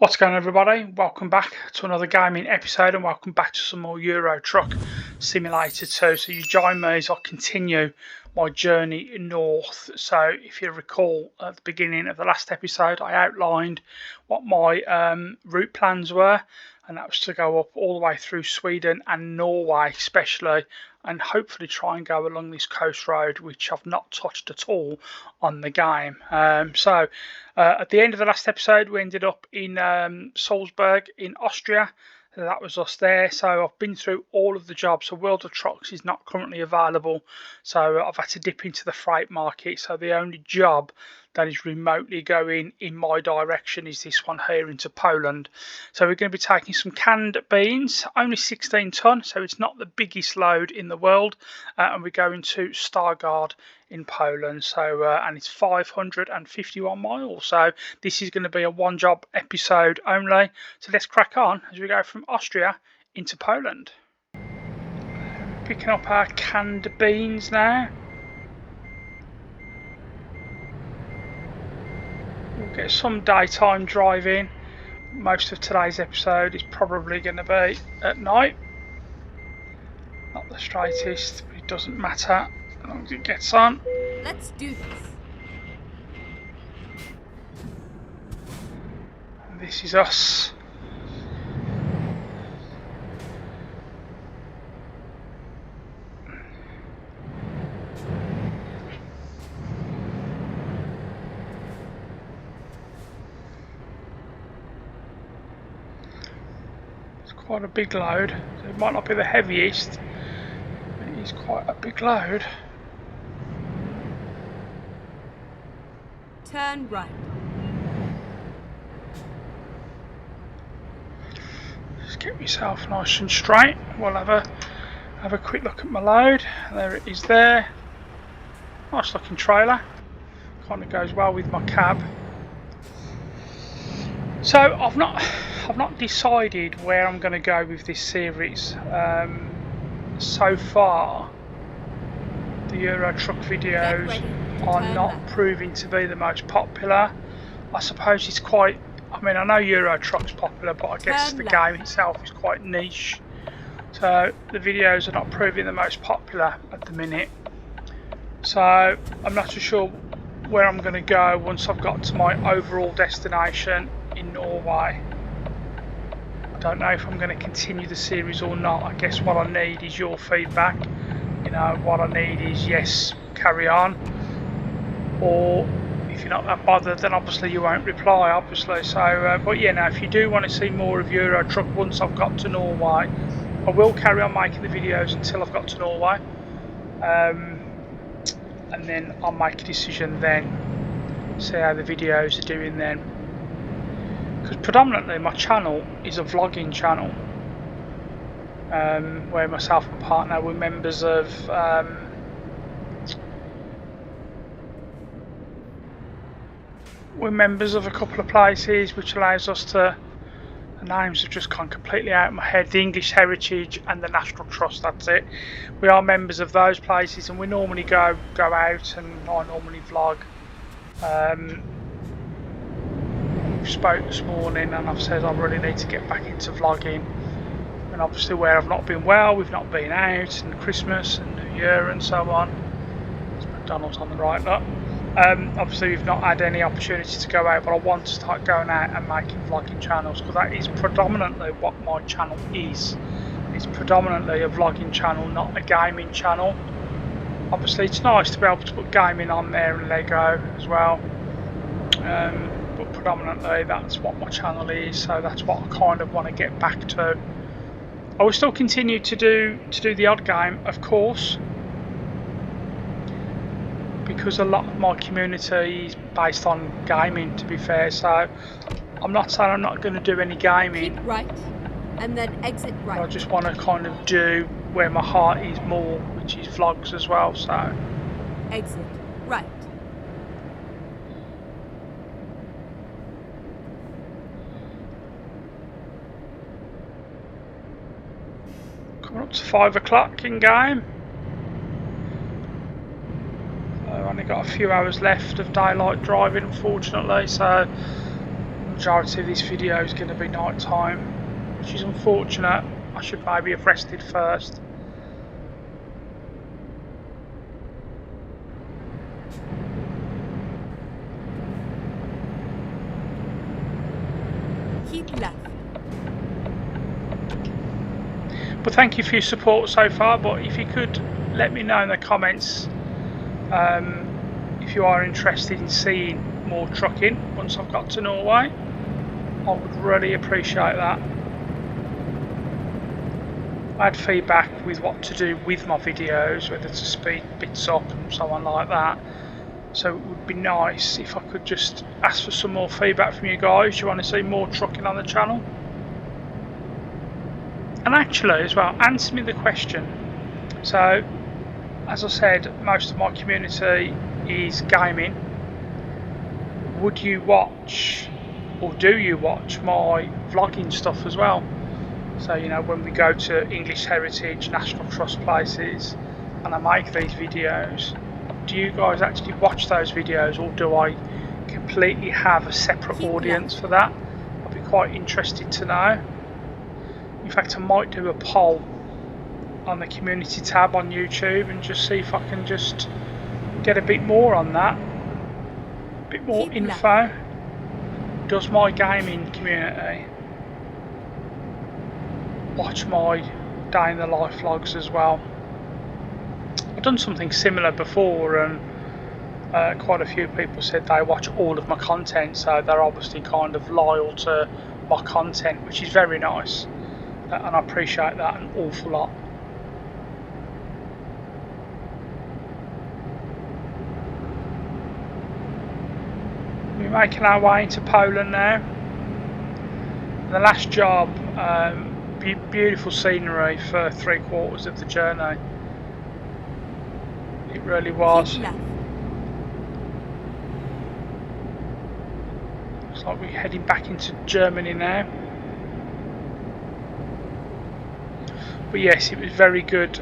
What's going on, everybody? Welcome back to another gaming episode and welcome back to some more Euro Truck Simulator 2. So you join me as I continue my journey north. So if you recall at the beginning of the last episode I outlined what my route plans were, and that was to go up all the way through Sweden and Norway especially, and hopefully try and go along this coast road which I've not touched at all on the game. At the end of the last episode we ended up in Salzburg in Austria. That was us there. So I've been through all of the jobs. So World of Trucks is not currently available, so I've had to dip into the freight market. So the only job that is remotely going in my direction is this one here into Poland. So we're going to be taking some canned beans, only 16 ton, so it's not the biggest load in the world, and we're going to Stargard in Poland. So and it's 551 miles. So this is going to be a one job episode only. So let's crack on as we go from Austria into Poland. Picking up our canned beans now. We'll get some daytime driving. Most of today's episode is probably going to be at night. Not the straightest, but it doesn't matter as long as it gets on. Let's do this. And this is us. Quite a big load, so it might not be the heaviest, but it is quite a big load. Turn right. Just get myself nice and straight. We'll have a quick look at my load. There it is there. Nice looking trailer. Kind of goes well with my cab. So I've not decided where I'm going to go with this series. So far, the Euro Truck videos are not proving to be the most popular. I suppose it's quite, I mean, I know Euro Truck's popular, but I guess the game itself is quite niche. So the videos are not proving the most popular at the minute. So I'm not too sure where I'm going to go once I've got to my overall destination in Norway. I don't know if I'm going to continue the series or not. I guess what I need is your feedback. You know, what I need is yes, carry on, or if you're not that bothered, then obviously you won't reply, obviously. So but yeah, now if you do want to see more of Euro Truck once I've got to Norway, I will carry on making the videos until I've got to Norway, and then I'll make a decision then, see how the videos are doing then. Because predominantly my channel is a vlogging channel, where myself and partner were members of a couple of places, which allows us to, the names have just gone completely out of my head, the English Heritage and the National Trust, that's it. We are members of those places, and we normally go out, and I normally vlog. We spoke this morning and I've said I really need to get back into vlogging, and obviously where I've not been well, we've not been out, and Christmas and New Year and so on. There's McDonald's on the right, look. Obviously we've not had any opportunity to go out, but I want to start going out and making vlogging channels, because that is predominantly what my channel is. It's predominantly a vlogging channel, not a gaming channel. Obviously it's nice to be able to put gaming on there and Lego as well, but predominantly that's what my channel is, so that's what I kind of want to get back to. I will still continue to do the odd game, of course, because a lot of my community is based on gaming, to be fair. So I'm not saying I'm not going to do any gaming. Keep right, and then exit right. I just want to kind of do where my heart is more, which is vlogs as well. So exit right. Coming up to 5 o'clock in game. So I've only got a few hours left of daylight driving, unfortunately, so majority of this video is going to be night time, which is unfortunate. I should maybe have rested first. Keep left. But thank you for your support so far. But if you could let me know in the comments if you are interested in seeing more trucking once I've got to Norway, I would really appreciate that. I had feedback with what to do with my videos, whether to speed bits up and so on like that. So it would be nice if I could just ask for some more feedback from you guys. Do you want to see more trucking on the channel? And actually as well, answer me the question. So as I said, most of my community is gaming. Would you watch, or do you watch, my vlogging stuff as well? So you know, when we go to English Heritage, National Trust places and I make these videos, do you guys actually watch those videos, or do I completely have a separate audience for that? I'd be quite interested to know. In fact, I might do a poll on the community tab on YouTube and just see if I can just get a bit more on that, a bit more info. Does my gaming community watch my day in the life vlogs as well? I've done something similar before, and quite a few people said they watch all of my content, so they're obviously kind of loyal to my content, which is very nice, and I appreciate that an awful lot. We're making our way into Poland now. The last job, beautiful scenery for 3/4 of the journey. It really was. Looks like we're heading back into Germany now. But yes, it was a very good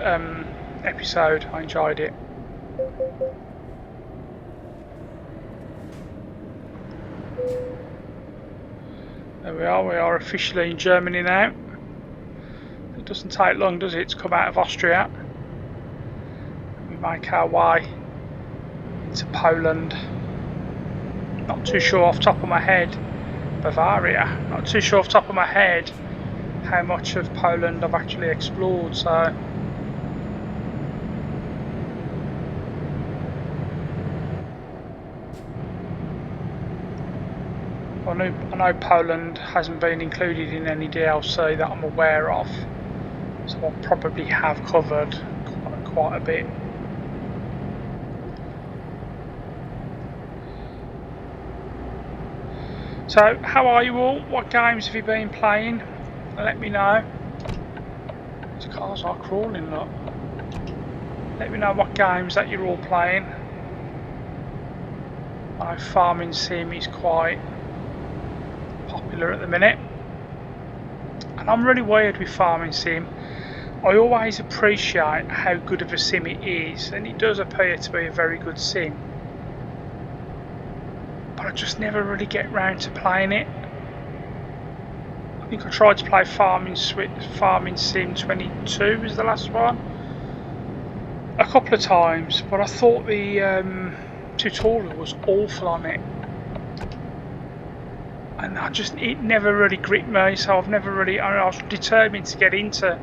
episode. I enjoyed it. There we are officially in Germany now. It doesn't take long, does it, to come out of Austria. We make our way into Poland. Not too sure off the top of my head. Bavaria. Not too sure off the top of my head how much of Poland I've actually explored, so I know Poland hasn't been included in any DLC that I'm aware of, so I probably have covered quite a bit. So how are you all? What games have you been playing? Let me know. These cars are crawling, look. Let me know what games that you're all playing. I know Farming Sim is quite popular at the minute, and I'm really weird with Farming Sim. I always appreciate how good of a sim it is, and it does appear to be a very good sim, but I just never really get round to playing it. I think I tried to play Farming Sim 22 was the last one, a couple of times, but I thought the tutorial was awful on it, and it never really gripped me, so I was determined to get into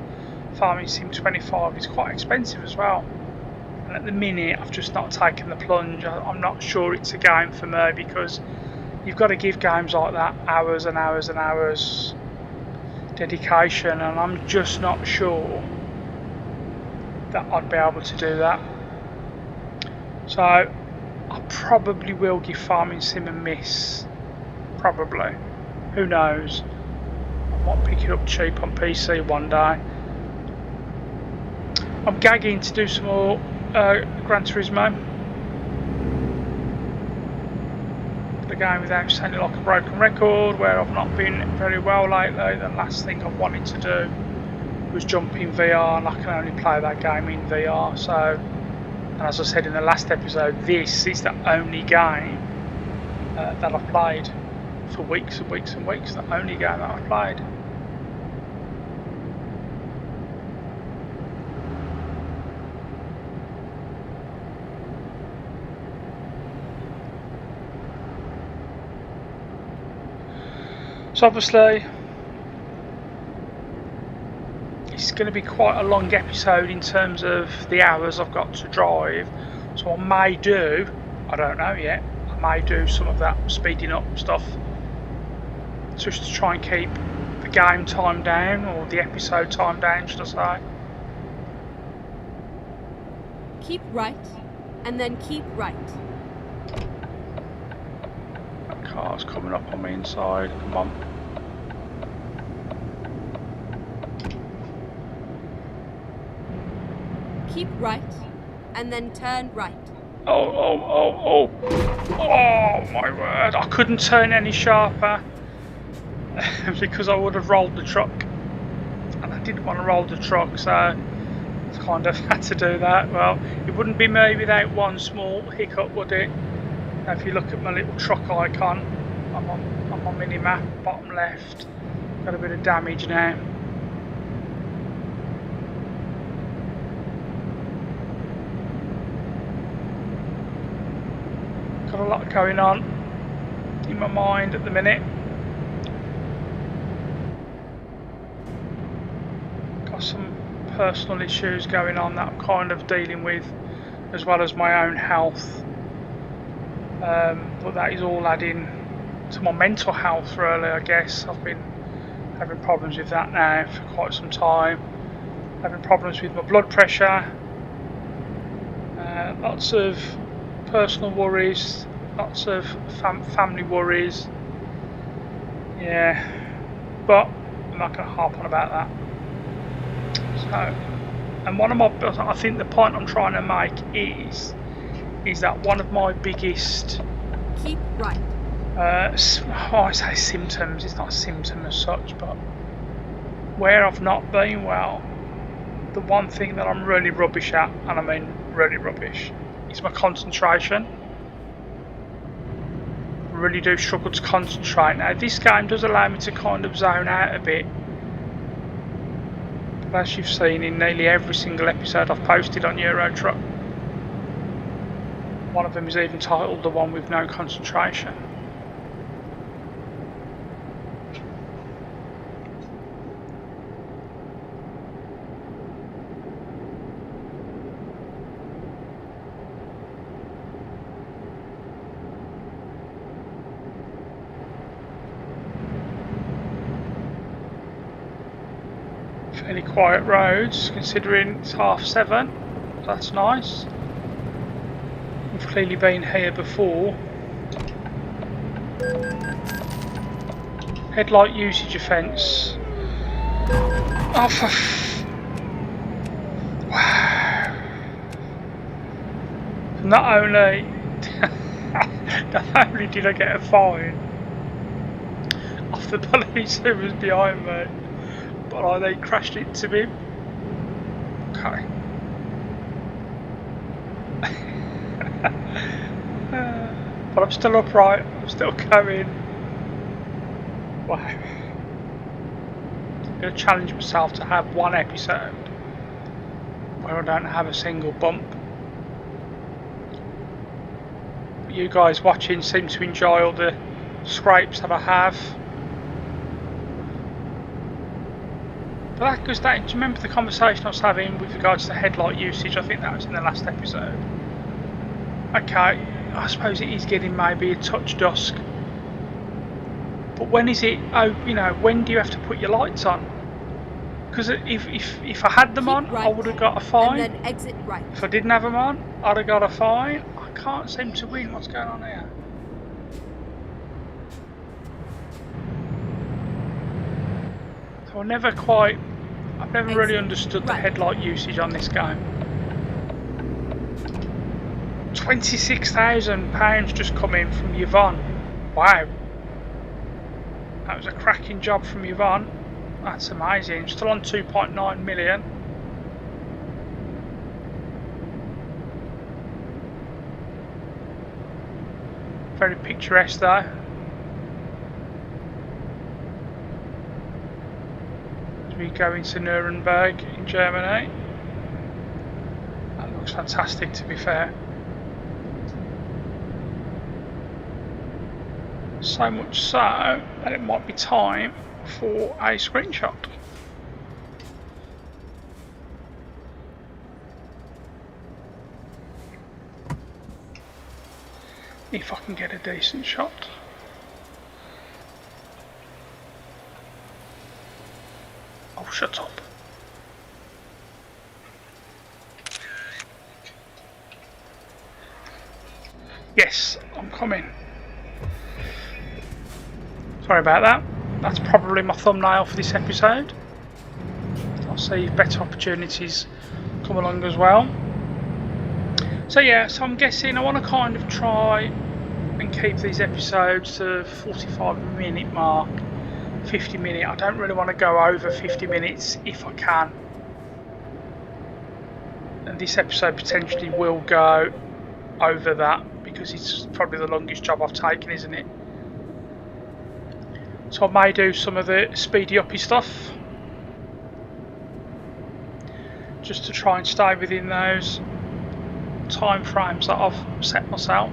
Farming Sim 25. It's quite expensive as well, and at the minute I've just not taken the plunge. I'm not sure it's a game for me, because you've got to give games like that hours and hours and hours dedication, and I'm just not sure that I'd be able to do that. So I probably will give Farming Sim a miss. Probably. Who knows? I might pick it up cheap on PC one day. I'm gagging to do some more Gran Turismo. The game without sounding like a broken record, where I've not been very well lately. The last thing I wanted to do was jump in VR, and I can only play that game in VR. So, and as I said in the last episode, this is the only game that I've played for weeks and weeks and weeks. The only game that I played. So obviously it's going to be quite a long episode in terms of the hours I've got to drive, so I may do, I don't know yet, I may do some of that speeding up stuff just to try and keep the game time down, or the episode time down, should I say. Keep right, and then keep right. That car's coming up on me inside, come on. Keep right, and then turn right. Oh my word, I couldn't turn any sharper because I would have rolled the truck, and I didn't want to roll the truck, so I kind of had to do that. Well, it wouldn't be me without one small hiccup, would it? Now, if you look at my little truck icon on my mini map, bottom left, got a bit of damage now. Got a lot going on in my mind at the minute. Got some personal issues going on that I'm kind of dealing with, as well as my own health. But that is all adding to my mental health, really, I guess. I've been having problems with that now for quite some time. Having problems with my blood pressure. Lots of personal worries, lots of family worries. Yeah, but I'm not going to harp on about that. So, and I think the point I'm trying to make is that one of my biggest, keep right. I say symptoms, it's not a symptom as such, but where I've not been well, the one thing that I'm really rubbish at, and I mean really rubbish, is my concentration. I really do struggle to concentrate. Now, this game does allow me to kind of zone out a bit, but as you've seen in nearly every single episode I've posted on Euro Truck, one of them is even titled The One With No Concentration. Fairly quiet roads, considering it's 7:30. That's nice. We've clearly been here before. Headlight usage offence. Oh, wow. Not only did I get a fine off the police who was behind me, but I then crashed into him. Okay. But I'm still upright, I'm still going. Wow. I'm going to challenge myself to have one episode where I don't have a single bump. But you guys watching seem to enjoy all the scrapes that I have. But that goes down. Do you remember the conversation I was having with regards to headlight usage? I think that was in the last episode. Okay, I suppose it is getting maybe a touch dusk. But when is it? Oh, you know, when do you have to put your lights on? Because if I had them Keep on, right, I would have got a fine. And then exit right. If I didn't have them on, I'd have got a fine. I can't seem to win. What's going on here? So I've never really understood the headlight usage on this game. £26,000 just come in from Yvonne. Wow. That was a cracking job from Yvonne. That's amazing. Still on 2.9 million. Very picturesque though. we go into Nuremberg in Germany. That looks fantastic, to be fair. So much so that it might be time for a screenshot. If I can get a decent shot. Oh, shut up. Yes, I'm coming. Sorry about that. That's probably my thumbnail for this episode. I'll see if better opportunities come along as well. So yeah, so I'm guessing I want to kind of try and keep these episodes to 45-minute mark, 50-minute. I don't really want to go over 50 minutes if I can. And this episode potentially will go over that because it's probably the longest job I've taken, isn't it? So I may do some of the speedy uppy stuff just to try and stay within those time frames that I've set myself.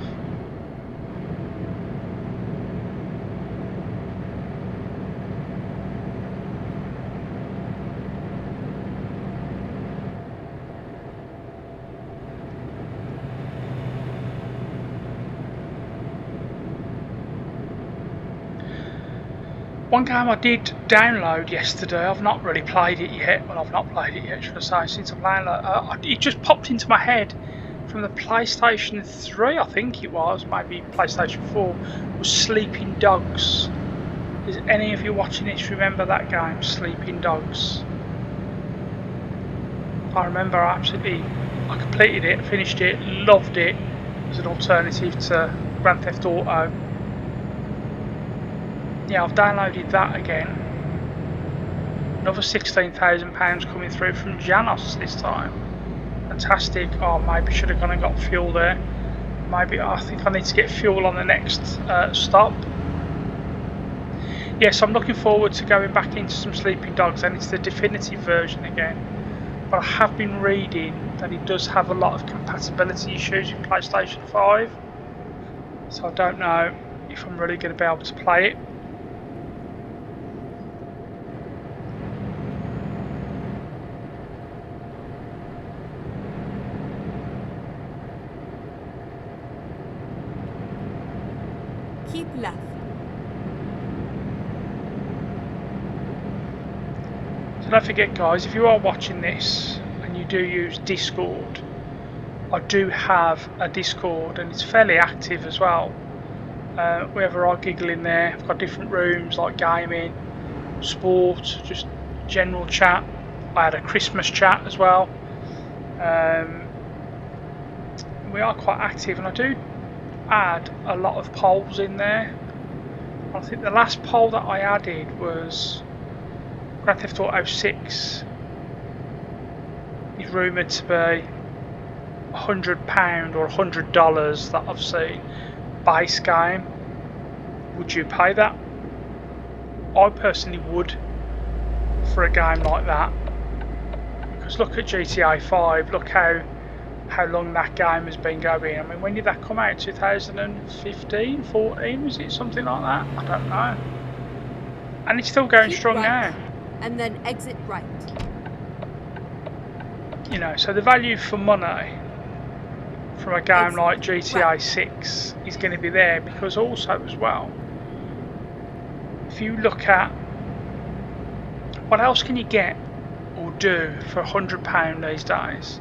One game I did download yesterday, I've not really played it yet. Well, I've not played it yet, should I say, since I've downloaded it just popped into my head from the PlayStation 3, I think it was, maybe PlayStation 4, was Sleeping Dogs. Does any of you watching this remember that game, Sleeping Dogs? I remember I completed it, finished it, loved it as an alternative to Grand Theft Auto. Yeah, I've downloaded that again. Another £16,000 coming through from Janos this time. Fantastic. Oh, maybe should have gone and got fuel there. Maybe I think I need to get fuel on the next stop. Yes, I'm looking forward to going back into some Sleeping Dogs, and it's the definitive version again. But I have been reading that it does have a lot of compatibility issues with PlayStation 5. So I don't know if I'm really going to be able to play it. Keep left. So don't forget, guys, if you are watching this and you do use Discord, I do have a Discord and it's fairly active as well. We have a right giggle in there. I've got different rooms like gaming, sport, just general chat. I had a Christmas chat as well. We are quite active, and I do add a lot of polls in there. I think the last poll that I added was Grand Theft Auto 6 is rumoured to be £100 or $100 that I've seen base game. Would you pay that? I personally would for a game like that, because look at GTA 5, look how long that game has been going. I mean, when did that come out? 2015, 14, was it? Something like that? I don't know. And it's still going Keep strong right, now. and then exit right. You know, so the value for money from a game Exit like GTA right. 6 is going to be there, because also as well, if you look at what else can you get or do for £100 these days.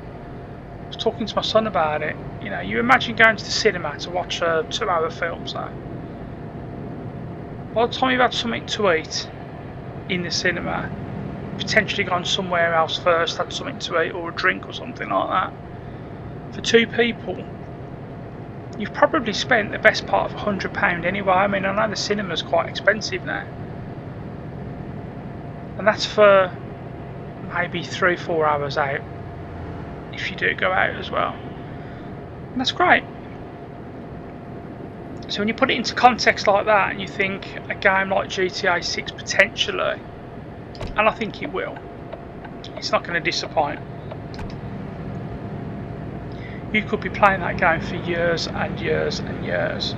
I was talking to my son about it. You know, you imagine going to the cinema to watch a 2-hour film, so by the time you've had something to eat in the cinema, potentially gone somewhere else first, had something to eat or a drink or something like that, for two people you've probably spent the best part of £100 anyway. I mean, I know the cinema's quite expensive now, and that's for maybe 3-4 hours out if you do go out as well, and that's great. So when you put it into context like that and you think a game like GTA 6 potentially and I think it will. It's not going to disappoint. You could be playing that game for years and years and years.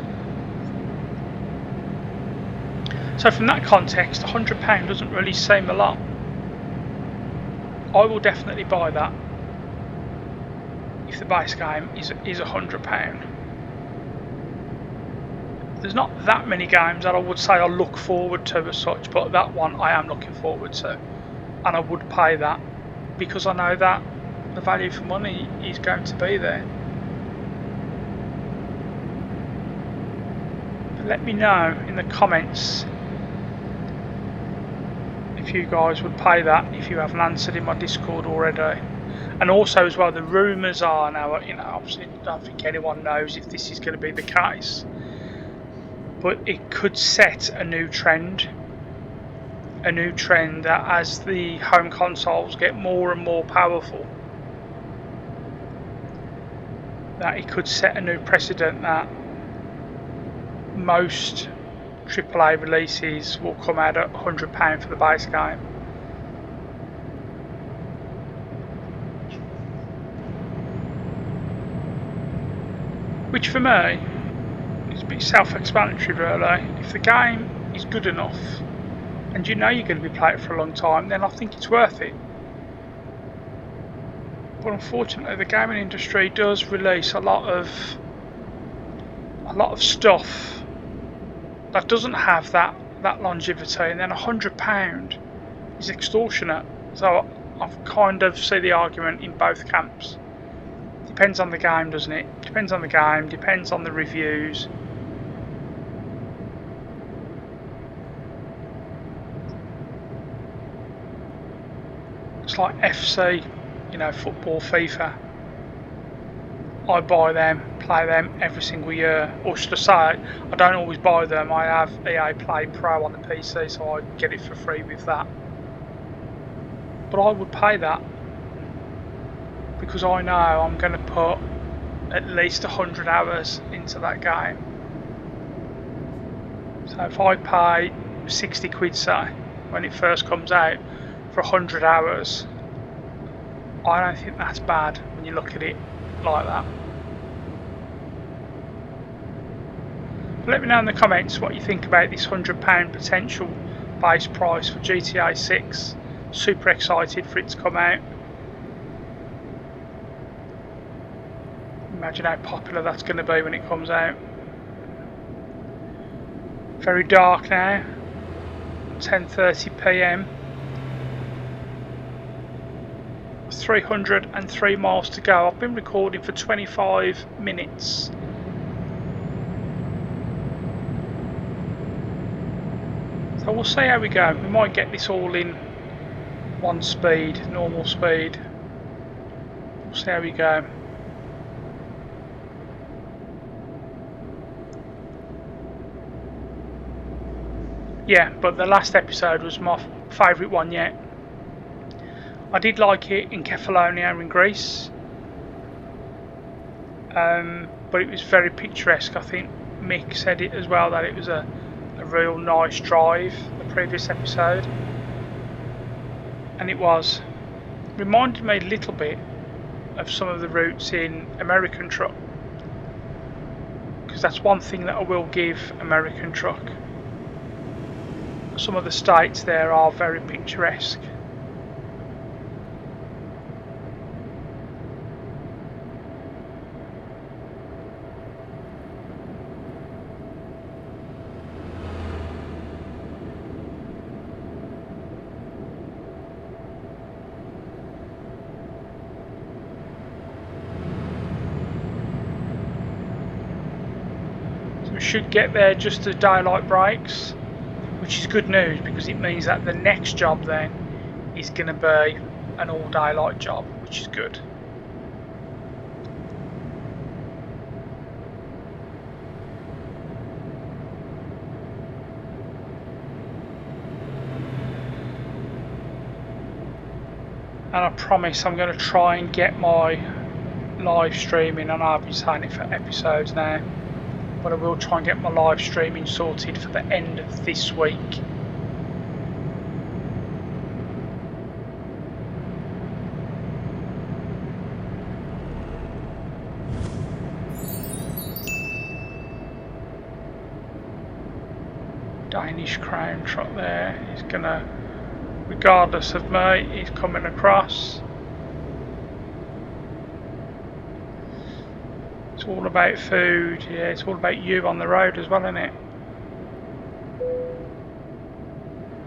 So from that context, £100 doesn't really seem a lot. I will definitely buy that if the base game is £100. There's not that many games that I would say I look forward to as such, but that one I am looking forward to, and I would pay that because I know that the value for money is going to be there. But let me know in the comments if you guys would pay that, if you haven't answered in my Discord already. And also as well, the rumours are now, obviously I don't think anyone knows if this is going to be the case, but it could set a new trend that as the home consoles get more and more powerful, that it could set a new precedent that most AAA releases will come out at £100 for the base game. Which for me is a bit self-explanatory really. If the game is good enough and you know you're going to be playing it for a long time, then I think it's worth it. But unfortunately the gaming industry does release a lot of stuff that doesn't have that longevity, and then £100 is extortionate. So I've kind of see the argument in both camps. Depends on the game, doesn't it? Depends on the game, depends on the reviews. It's like FC, football, FIFA. I buy them, play them every single year. Or should I say, I don't always buy them. I have EA Play Pro on the PC, so I get it for free with that. But I would pay that because I know I'm going to put at least 100 hours into that game. So if I pay 60 quid, say, when it first comes out for 100 hours, I don't think that's bad when you look at it like that. But let me know in the comments what you think about this £100 potential base price for GTA 6. Super excited for it to come out. Imagine how popular that's going to be when it comes out. Very dark now, 10:30 PM. 303 miles to go. I've been recording for 25 minutes. So we'll see how we go. We might get this all in one speed, normal speed. We'll see how we go. Yeah, but the last episode was my favourite one yet. I did like it in Kefalonia in Greece, but it was very picturesque. I think Mick said it as well, that it was a real nice drive, the previous episode, and it was. Reminded me a little bit of some of the routes in American Truck, because that's one thing that I will give American Truck. Some of the states there are very picturesque. So we should get there just as daylight breaks, which is good news because it means that the next job then is going to be an all daylight job, which is good. And I promise I'm going to try and get my live streaming, and I've been saying it for episodes now, but I will try and get my live streaming sorted for the end of this week. Danish crown truck there. He's gonna, regardless of me, he's coming across. It's all about food, yeah, it's all about you on the road as well, isn't it?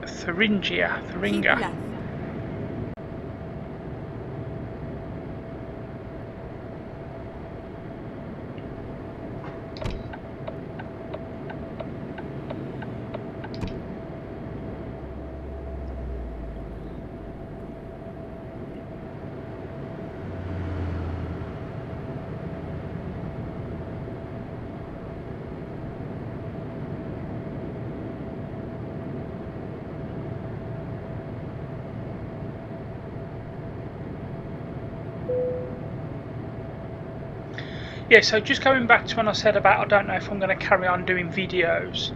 Thuringia. Keep left. Yeah, so just going back to when I said about I don't know if I'm going to carry on doing videos.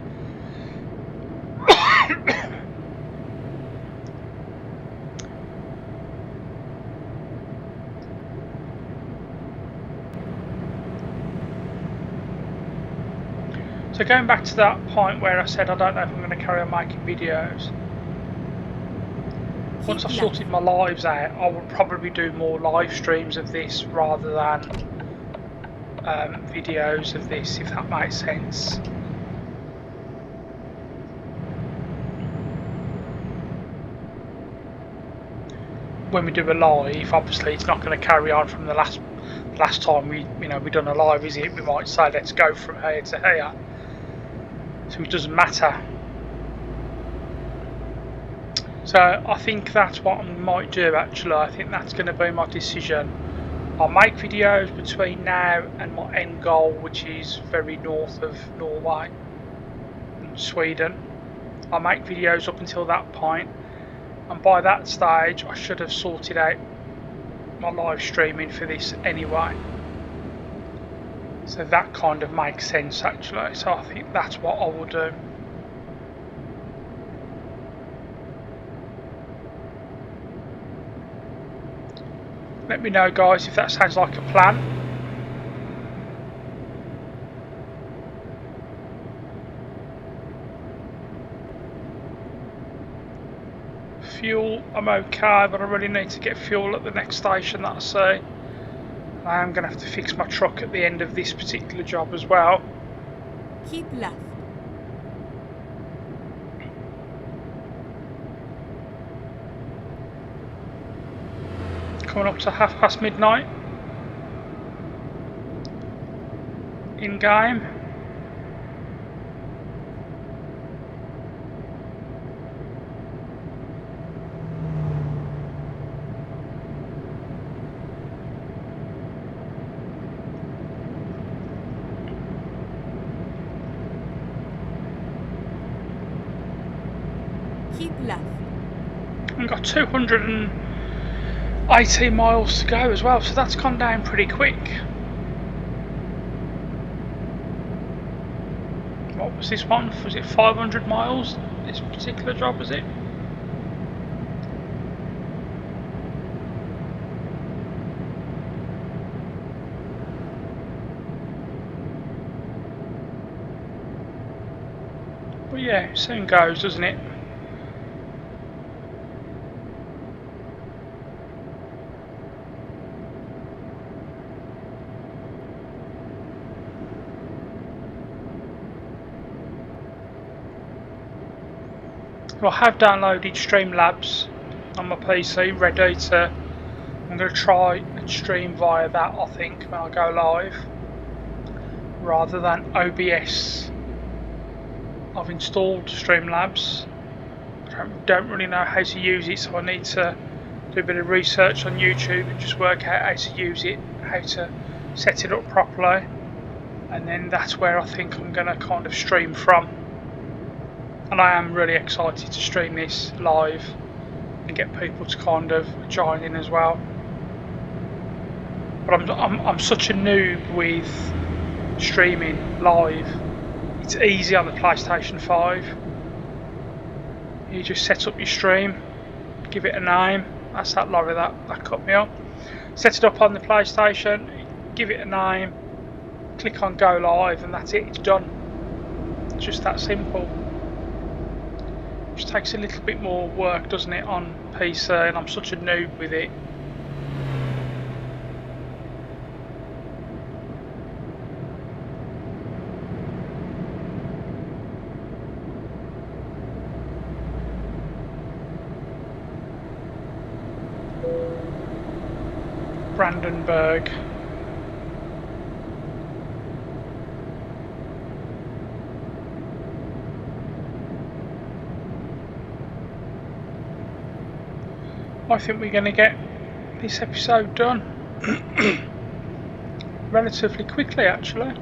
So going back to that point where I said I don't know if I'm going to carry on making videos. Once I've sorted my lives out, I will probably do more live streams of this rather than videos of this, if that makes sense. When we do a live, obviously it's not going to carry on from the last time we done a live, is it? We might say let's go from here to here, so it doesn't matter. So I think that's what I might do actually. I think that's going to be my decision. I'll make videos between now and my end goal, which is very north of Norway and Sweden. I'll make videos up until that point, and by that stage I should have sorted out my live streaming for this anyway. So that kind of makes sense actually. So I think that's what I will do. Let me know guys if that sounds like a plan. Fuel, I'm okay, but I really need to get fuel at the next station that I see. I am going to have to fix my truck at the end of this particular job as well. Keep left. Coming up to midnight. In game. Keep left. I've got 218 miles to go as well, so that's gone down pretty quick. What was this one? Was it 500 miles? This particular job, was it? But yeah, it soon goes, doesn't it? I have downloaded Streamlabs on my PC, ready to. I'm going to try and stream via that, I think, when I go live, rather than OBS. I've installed Streamlabs. I don't really know how to use it, so I need to do a bit of research on YouTube and just work out how to use it, how to set it up properly, and then that's where I think I'm going to kind of stream from. And I am really excited to stream this live and get people to kind of join in as well. But I'm such a noob with streaming live. It's easy on the PlayStation 5. You just set up your stream, give it a name. That's that lorry that cut me off. Set it up on the PlayStation, give it a name, click on go live, and that's it, it's done. It's just that simple. Just takes a little bit more work, doesn't it, on PC, and I'm such a noob with it. Brandenburg. I think we're going to get this episode done relatively quickly, actually.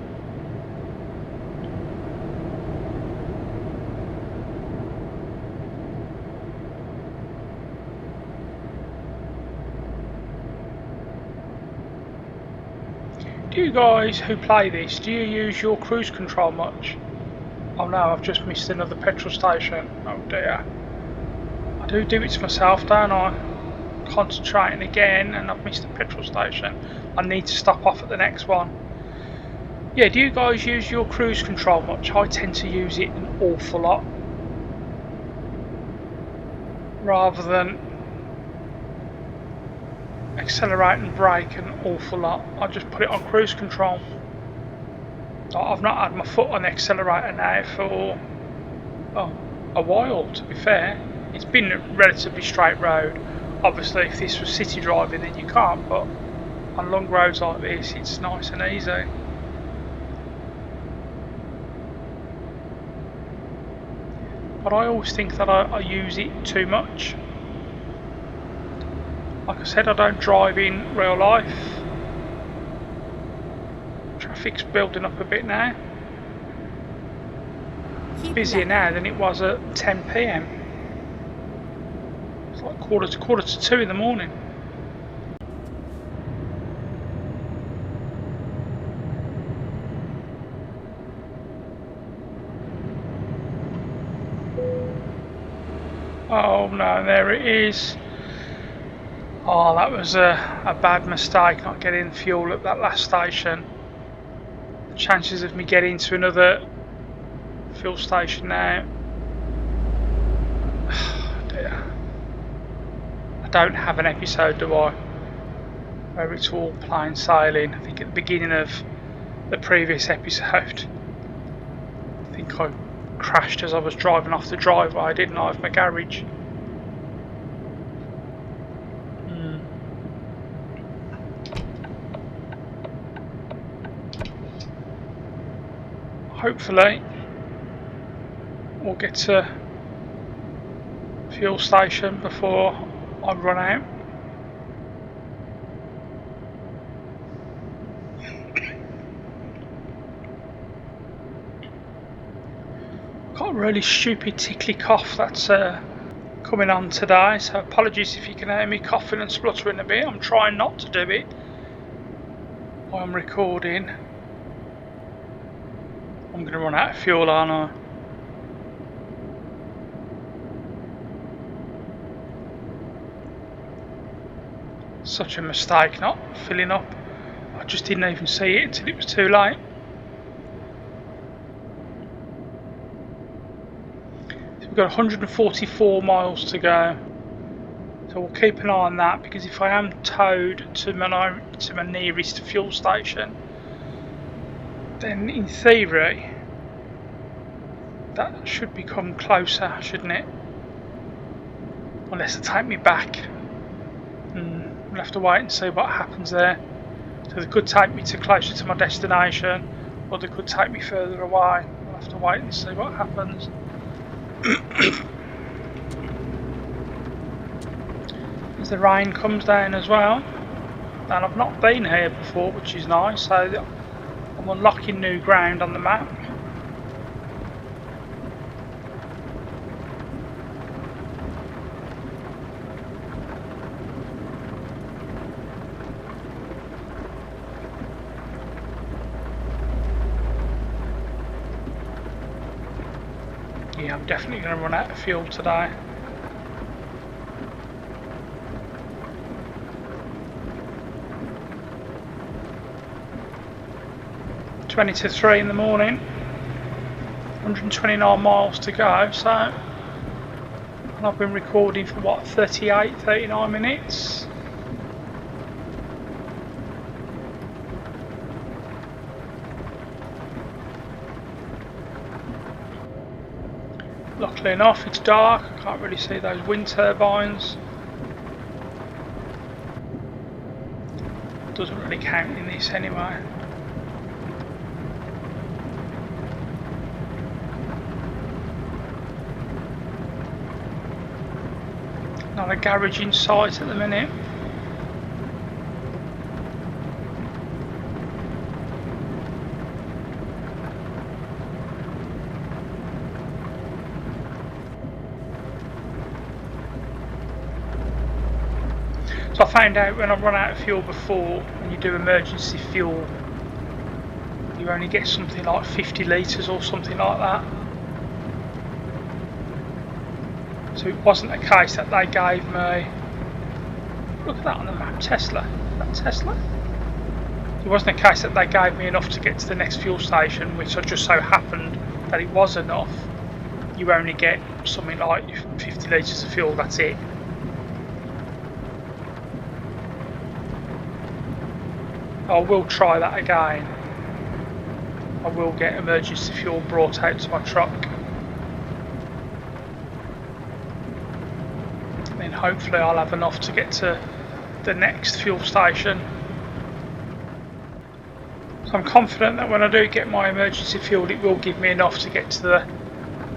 Do you guys who play this, do you use your cruise control much? Oh no, I've just missed another petrol station. Oh dear. I do it to myself, don't I? Concentrating again, and I've missed the petrol station. I need to stop off at the next one. Yeah, do you guys use your cruise control much? I tend to use it an awful lot. Rather than accelerate and brake an awful lot, I just put it on cruise control. I've not had my foot on the accelerator now for a while, to be fair. It's been a relatively straight road. Obviously if this was city driving then you can't, but on long roads like this it's nice and easy. But I always think that I use it too much. Like I said, I don't drive in real life. Traffic's building up a bit now. It's busier now than it was at 10 PM. It's like quarter to 2 in the morning. Oh no, there it is. Oh, that was a bad mistake not getting fuel at that last station. The chances of me getting to another fuel station now. Oh dear. I don't have an episode, do I? Where it's all plain sailing. I think at the beginning of the previous episode, I think I crashed as I was driving off the driveway, didn't I, of my garage. Hopefully we'll get to fuel station before I run out. Got a really stupid tickly cough that's coming on today, so apologies if you can hear me coughing and spluttering a bit. I'm trying not to do it while I'm recording. I'm going to run out of fuel, aren't I? Such a mistake not filling up. I just didn't even see it until it was too late. So we've got 144 miles to go. So we'll keep an eye on that, because if I am towed to my nearest fuel station, then in theory that should become closer, shouldn't it? Unless they take me back. We'll have to wait and see what happens there. So they could take me to closer to my destination, or they could take me further away. We'll have to wait and see what happens. As the rain comes down as well, and I've not been here before, which is nice, so I'm unlocking new ground on the map. Yeah, I'm definitely going to run out of fuel today. Twenty to 3 in the morning, 129 miles to go, so And I've been recording for what, 39 minutes? Luckily enough, it's dark. I can't really see those wind turbines. Doesn't really count in this anyway. Not a garage in sight at the minute. So I found out when I run out of fuel before, when you do emergency fuel, you only get something like 50 litres or something like that. So it wasn't a case that they gave me, look at that on the map, Tesla, is that Tesla? It wasn't a case that they gave me enough to get to the next fuel station, which just so happened that it was enough. You only get something like 50 litres of fuel, that's it. I will try that again. I will get emergency fuel brought out to my truck. And then hopefully I'll have enough to get to the next fuel station. So I'm confident that when I do get my emergency fuel, it will give me enough to get to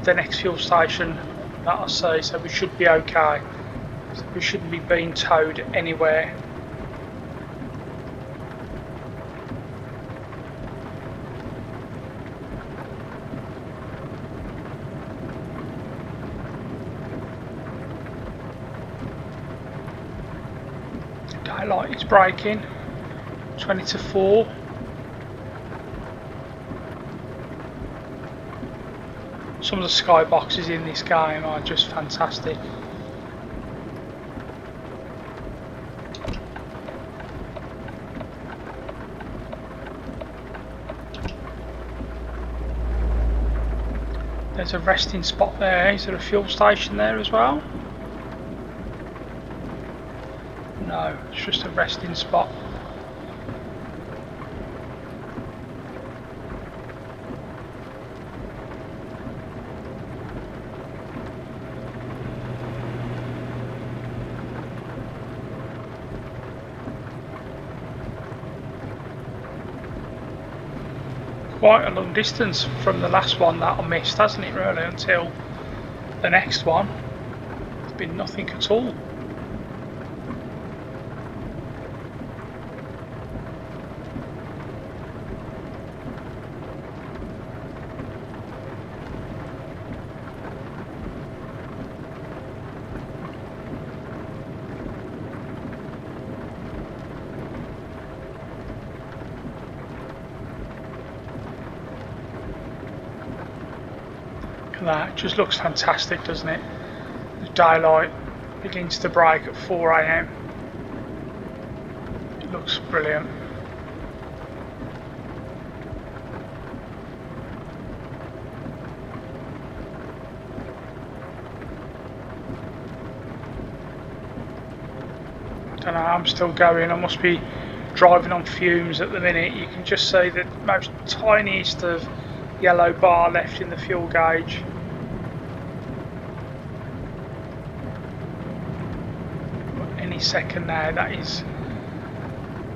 the next fuel station that I see. So we should be okay. So we shouldn't be being towed anywhere. Daylight is breaking, 20 to 4. Some of the skyboxes in this game are just fantastic. There's a resting spot there. Is there a fuel station there as well? No, it's just a resting spot. Quite a long distance from the last one that I missed, hasn't it, really, until the next one. There's been nothing at all. That just looks fantastic, doesn't it? The daylight begins to break at 4 AM. It looks brilliant. I don't know, I'm still going. I must be driving on fumes at the minute. You can just see the most tiniest of yellow bar left in the fuel gauge. Any second now that is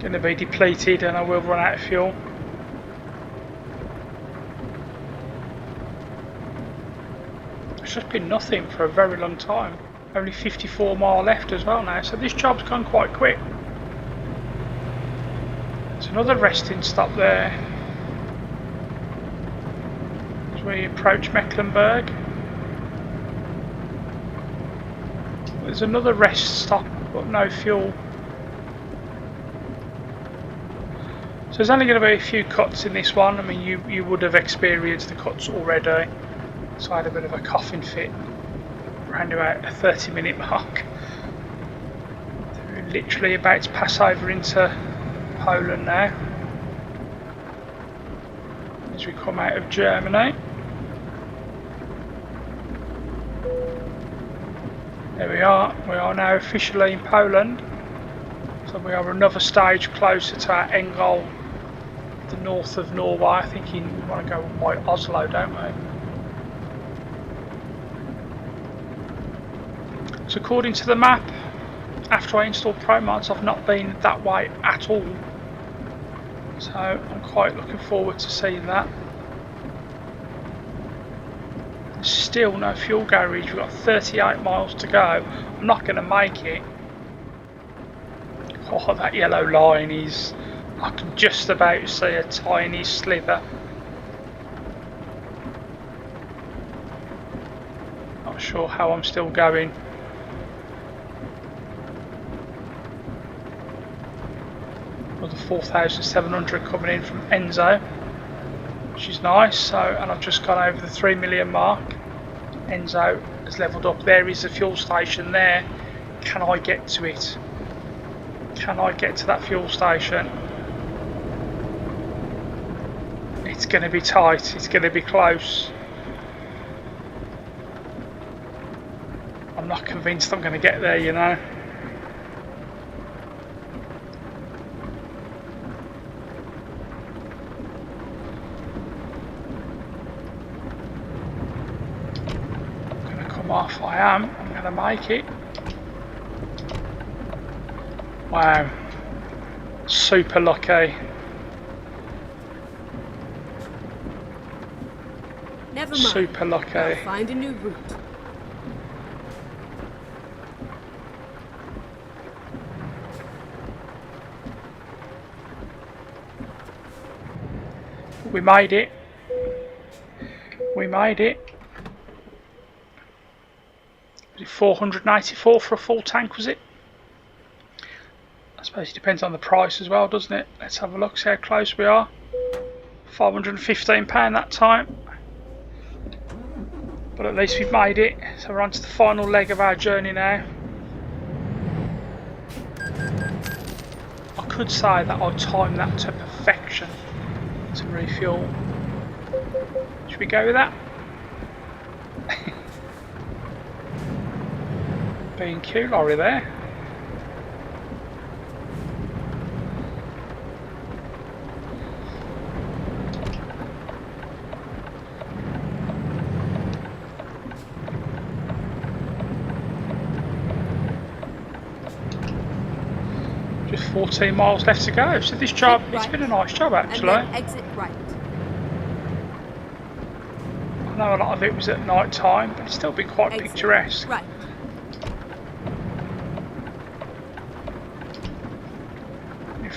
going to be depleted and I will run out of fuel. It's just been nothing for a very long time. Only 54 mile left as well now, so this job's gone quite quick. There's another resting stop there as we approach Mecklenburg. There's another rest stop but no fuel. So there's only going to be a few cuts in this one. I mean, you would have experienced the cuts already. So I had a bit of a coughing fit around about a 30-minute mark. We're literally about to pass over into Poland now as we come out of Germany. There we are. We are now officially in Poland. So we are another stage closer to our end goal, the north of Norway. I think we want to go by Oslo, don't we? So according to the map, after I installed ProMods, I've not been that way at all. So I'm quite looking forward to seeing that. There's still no fuel garage. We've got 38 miles to go. I'm not going to make it. Oh, that yellow line is... I can just about see a tiny slither. Not sure how I'm still going. Another 4,700 coming in from Enzo, which is nice. So, and I've just gone over the 3 million mark. Enzo has levelled up. There is a fuel station there. Can I get to it? Can I get to that fuel station? It's going to be tight. It's going to be close. I'm not convinced I'm going to get there, you know. Off I am. I'm going to make it. Wow, super lucky. Never mind. Super lucky. I'll find a new route. We made it. We made it. 484 for a full tank, was it? I suppose it depends on the price as well, doesn't it? Let's have a look, see how close we are. £515 that time. But at least we've made it. So we're on to the final leg of our journey now. I could say that I'll time that to perfection to refuel. Should we go with that? B&Q lorry there. Just 14 miles left to go. So this job, it's been a nice job actually. And then exit right. I know a lot of it was at night time, but it's still been quite picturesque. Right.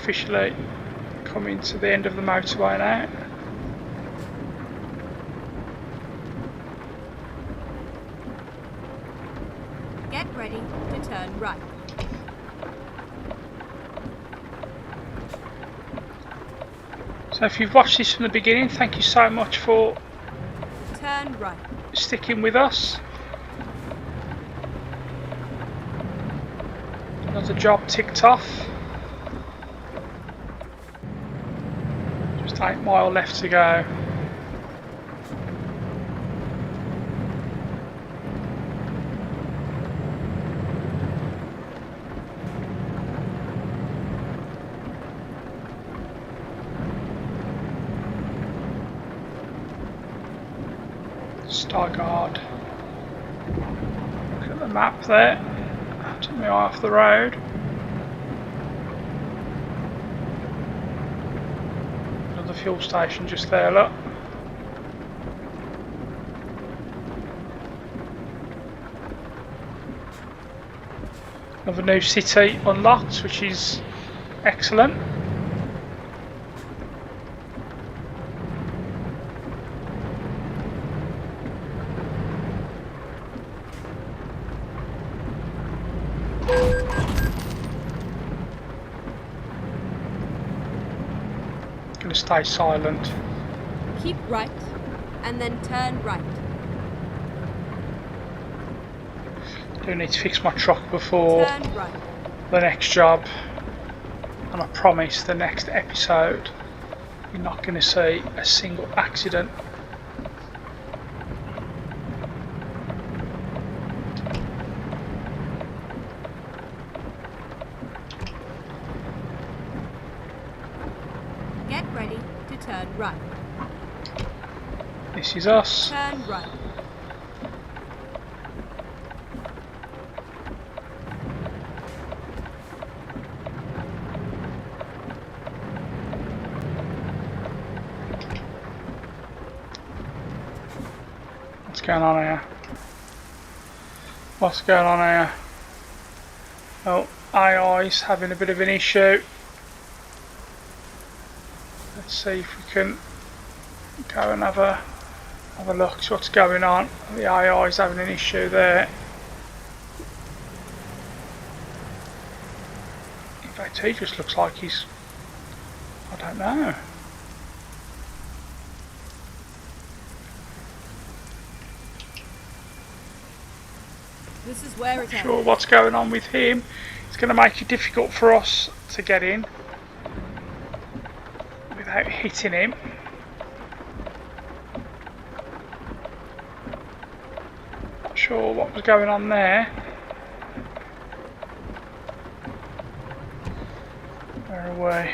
Officially coming to the end of the motorway now. Get ready to turn right. So if you've watched this from the beginning, thank you so much for turn right. Sticking with us. Another job ticked off. Just 8 miles left to go. Stargard. Look at the map there. Took me off the road. Another fuel station just there, look. Another new city unlocked, which is excellent. Gonna stay silent. Keep right, and then turn right. Do need to fix my truck before Turn right. the next job, and I promise the next episode you're not going to see a single accident. Turn right. This is us. Turn right. What's going on here? What's going on here? Oh, AI's having a bit of an issue. Let's see if we can go and have a look. See what's going on. The AI's having an issue there. In fact, he just looks like he's, I don't know. This is where Not it's sure what's going on with him. It's going to make it difficult for us to get in without hitting him. Not sure what was going on there. Where are we?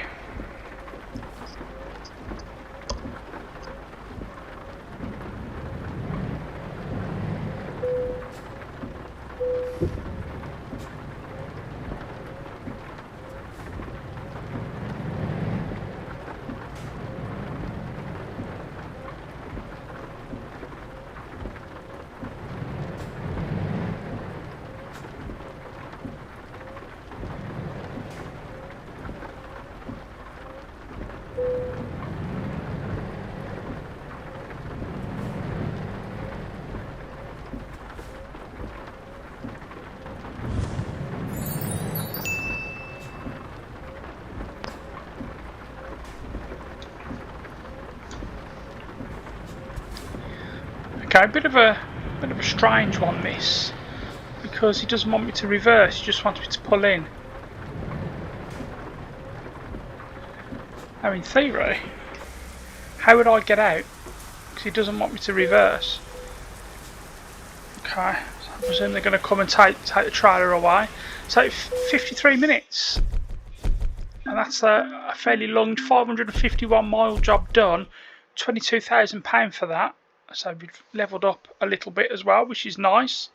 Okay, a bit of a strange one this, because he doesn't want me to reverse, he just wants me to pull in. Now in theory, how would I get out? Because he doesn't want me to reverse. Okay, so I presume they're going to come and take the trailer away. So 53 minutes, and that's a fairly long 551 mile job done. £22,000 for that. So we've levelled up a little bit as well, which is nice.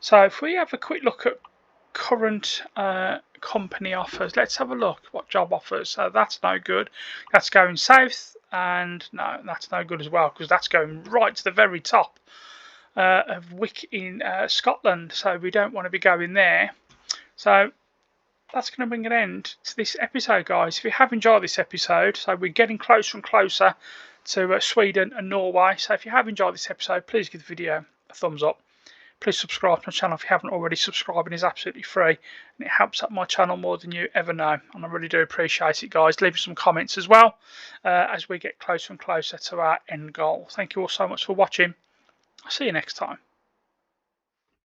So if we have a quick look at current company offers, let's have a look what job offers. So that's no good. That's going south, and no, that's no good as well, because that's going right to the very top of Wick in Scotland. So we don't want to be going there. So that's going to bring an end to this episode, guys. If you have enjoyed this episode, so we're getting closer and closer to Sweden and Norway. So if you have enjoyed this episode, please give the video a thumbs up. Please subscribe to my channel if you haven't already. Subscribing is absolutely free, and it helps out my channel more than you ever know, and I really do appreciate it, guys. Leave some comments as well as we get closer and closer to our end goal. Thank you all so much for watching. I'll see you next time.